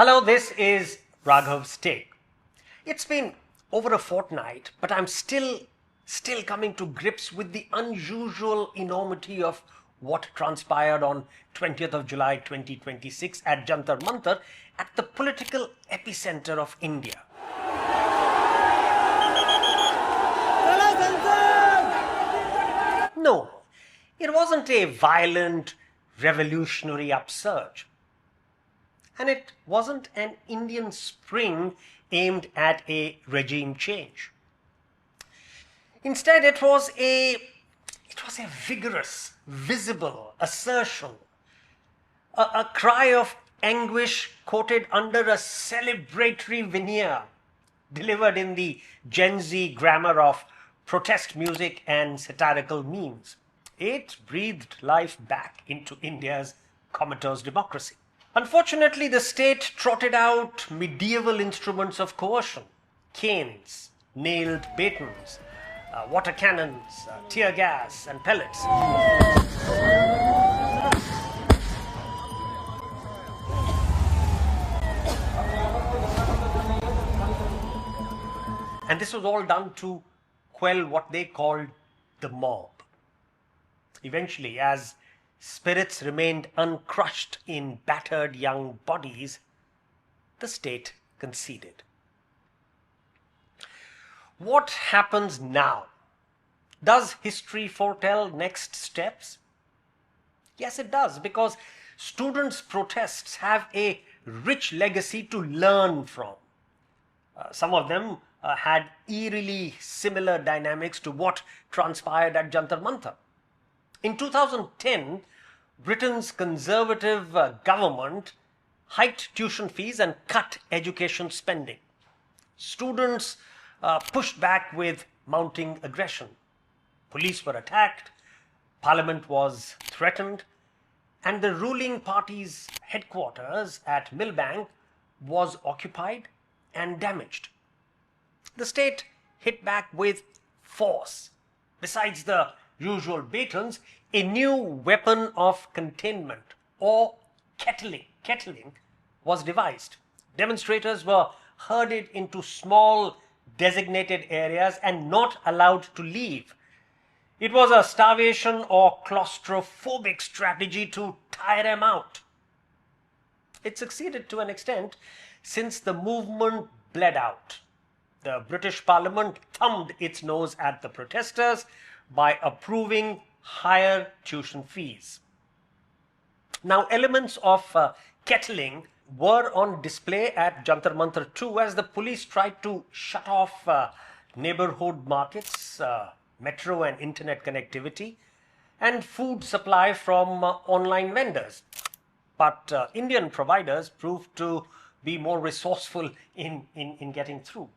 Hello, this is Raghav's Take. It's been over a fortnight, but I'm still coming to grips with the unusual enormity of what transpired on 20th of July 2026 at Jantar Mantar, at the political epicenter of India. No, it wasn't a violent, revolutionary upsurge. And it wasn't an Indian Spring aimed at a regime change. Instead, it was a vigorous, visible assertion, a cry of anguish quoted under a celebratory veneer, delivered in the Gen Z grammar of protest music and satirical memes. It breathed life back into India's comatose democracy. Unfortunately, the state trotted out medieval instruments of coercion: canes, nailed batons, water cannons, tear gas, and pellets. And this was all done to quell what they called the mob. Eventually, as spirits remained uncrushed in battered young bodies, the state conceded. What happens now? Does history foretell next steps? Yes, it does, because students' protests have a rich legacy to learn from. Some of them had eerily similar dynamics to what transpired at Jantar Mantar. In 2010, Britain's conservative government hiked tuition fees and cut education spending. Students pushed back with mounting aggression. Police were attacked, Parliament was threatened, and the ruling party's headquarters at Millbank was occupied and damaged. The state hit back with force. Besides the usual batons, a new weapon of containment, or kettling, was devised. Demonstrators were herded into small designated areas and not allowed to leave. It was a starvation or claustrophobic strategy to tire them out. It succeeded to an extent, since the movement bled out. The British Parliament thumbed its nose at the protesters by approving higher tuition fees. Now, elements of kettling were on display at Jantar Mantar too, as the police tried to shut off neighborhood markets, metro and internet connectivity, and food supply from online vendors. But Indian providers proved to be more resourceful in getting through.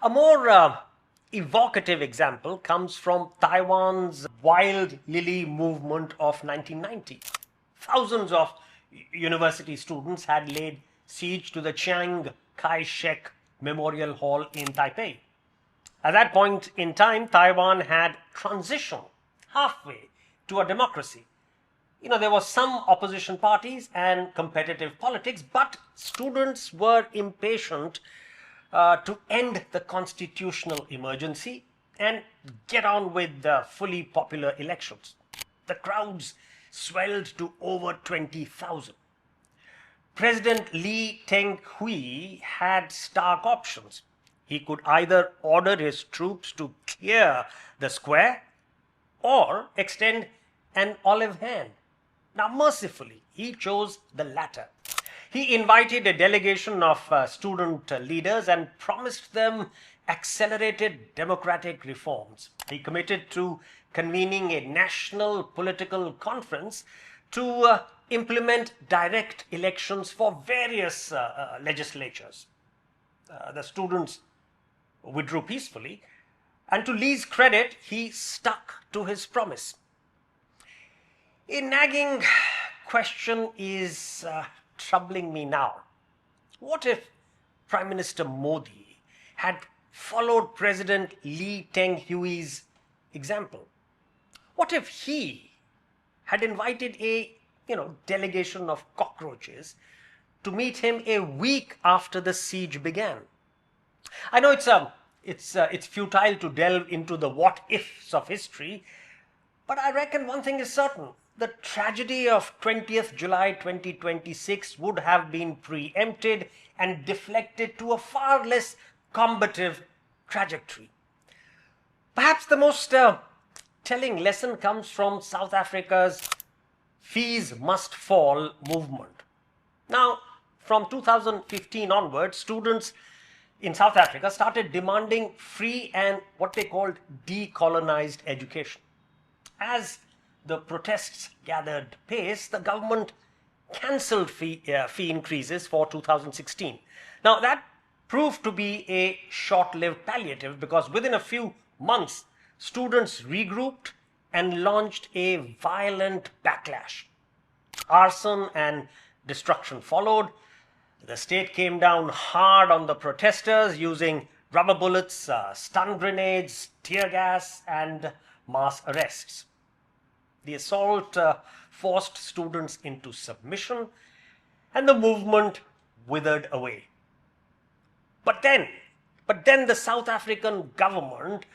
A more evocative example comes from Taiwan's Wild Lily movement of 1990. Thousands of university students had laid siege to the Chiang Kai-shek Memorial Hall in Taipei. At that point in time, Taiwan had transitioned halfway to a democracy. There were some opposition parties and competitive politics, but students were impatient to end the constitutional emergency and get on with the fully popular elections. The crowds swelled to over 20,000. President Lee Teng-hui had stark options. He could either order his troops to clear the square or extend an olive hand. Now, mercifully, he chose the latter. He invited a delegation of student leaders and promised them accelerated democratic reforms. He committed to convening a national political conference to implement direct elections for various legislatures. The students withdrew peacefully, and to Lee's credit, he stuck to his promise. A nagging question is troubling me now. What if Prime Minister Modi had followed President Lee Teng-hui's example? What if he had invited a delegation of cockroaches to meet him a week after the siege began. I know it's futile to delve into the what ifs of history, but I reckon one thing is certain. The tragedy of 20th July 2026 would have been preempted and deflected to a far less combative trajectory. Perhaps the most telling lesson comes from South Africa's fees must fall movement. Now, from 2015 onwards, students in South Africa started demanding free and what they called decolonized education. As the protests gathered pace, the government cancelled fee increases for 2016. Now, that proved to be a short-lived palliative because within a few months, students regrouped and launched a violent backlash. Arson and destruction followed. The state came down hard on the protesters using rubber bullets, stun grenades, tear gas, and mass arrests. The assault forced students into submission, and the movement withered away. But then the South African government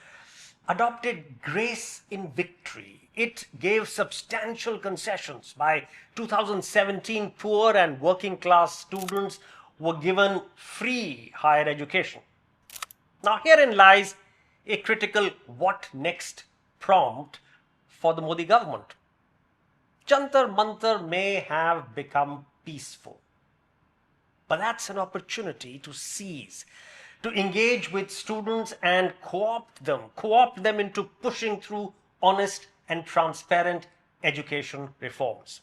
adopted grace in victory. It gave substantial concessions. By 2017, poor and working class students were given free higher education. Now, herein lies a critical what next prompt for the Modi government. Jantar Mantar may have become peaceful, but that's an opportunity to seize, to engage with students and co-opt them into pushing through honest and transparent education reforms.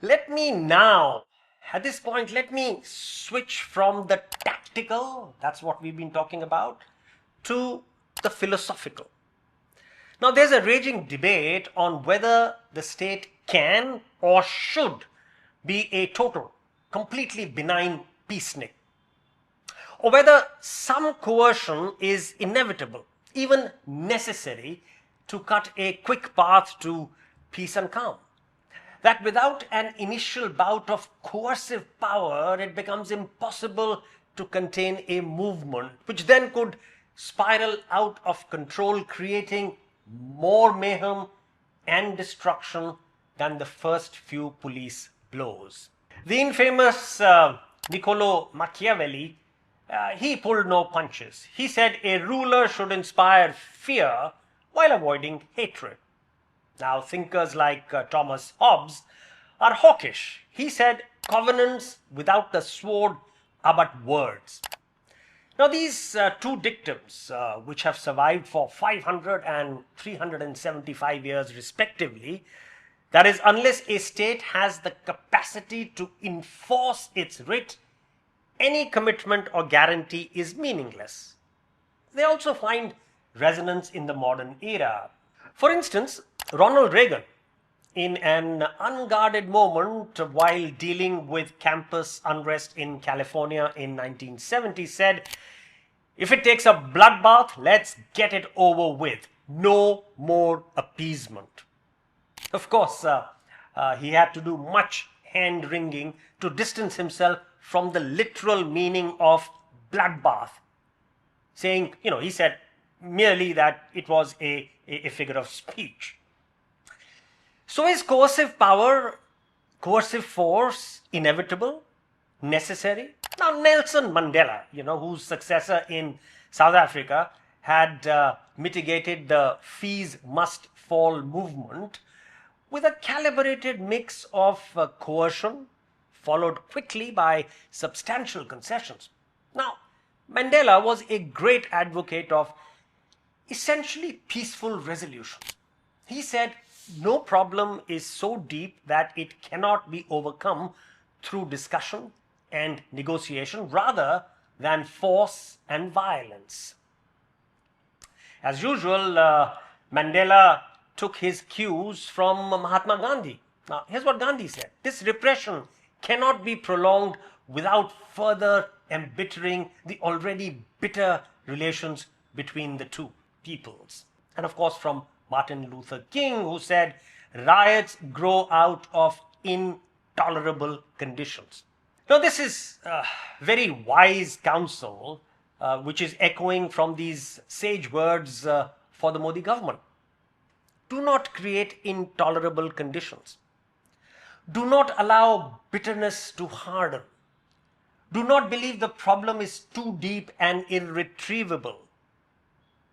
Let me now, at this point, let me switch from the tactical, that's what we've been talking about, to the philosophical. Now, there's a raging debate on whether the state can or should be a total, completely benign peacenik, or whether some coercion is inevitable, even necessary, to cut a quick path to peace and calm. That without an initial bout of coercive power, it becomes impossible to contain a movement, which then could spiral out of control, creating more mayhem and destruction than the first few police blows. The infamous Niccolo Machiavelli, he pulled no punches. He said a ruler should inspire fear while avoiding hatred. Now, thinkers like Thomas Hobbes are hawkish. He said covenants without the sword are but words. Now, these two dictums, which have survived for 500 and 375 years respectively, that is, unless a state has the capacity to enforce its writ, any commitment or guarantee is meaningless. They also find resonance in the modern era. For instance, Ronald Reagan, in an unguarded moment while dealing with campus unrest in California in 1970, said, "If it takes a bloodbath, let's get it over with. No more appeasement." Of course, he had to do much hand-wringing to distance himself from the literal meaning of bloodbath, saying, he said merely that it was a figure of speech. So is coercive power, coercive force inevitable, necessary? Now, Nelson Mandela, whose successor in South Africa had mitigated the fees must fall movement with a calibrated mix of coercion, followed quickly by substantial concessions. Now, Mandela was a great advocate of essentially peaceful resolution. He said, no problem is so deep that it cannot be overcome through discussion and negotiation rather than force and violence. As usual, Mandela took his cues from Mahatma Gandhi. Now, here's what Gandhi said. This repression cannot be prolonged without further embittering the already bitter relations between the two peoples. And of course, from Martin Luther King, who said, riots grow out of intolerable conditions. Now, this is very wise counsel, which is echoing from these sage words for the Modi government. Do not create intolerable conditions. Do not allow bitterness to harden. Do not believe the problem is too deep and irretrievable.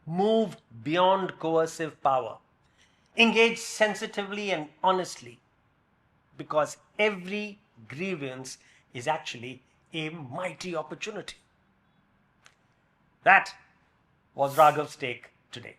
Move beyond coercive power. Engage sensitively and honestly, because every grievance is actually a mighty opportunity. That was Raghav's take today.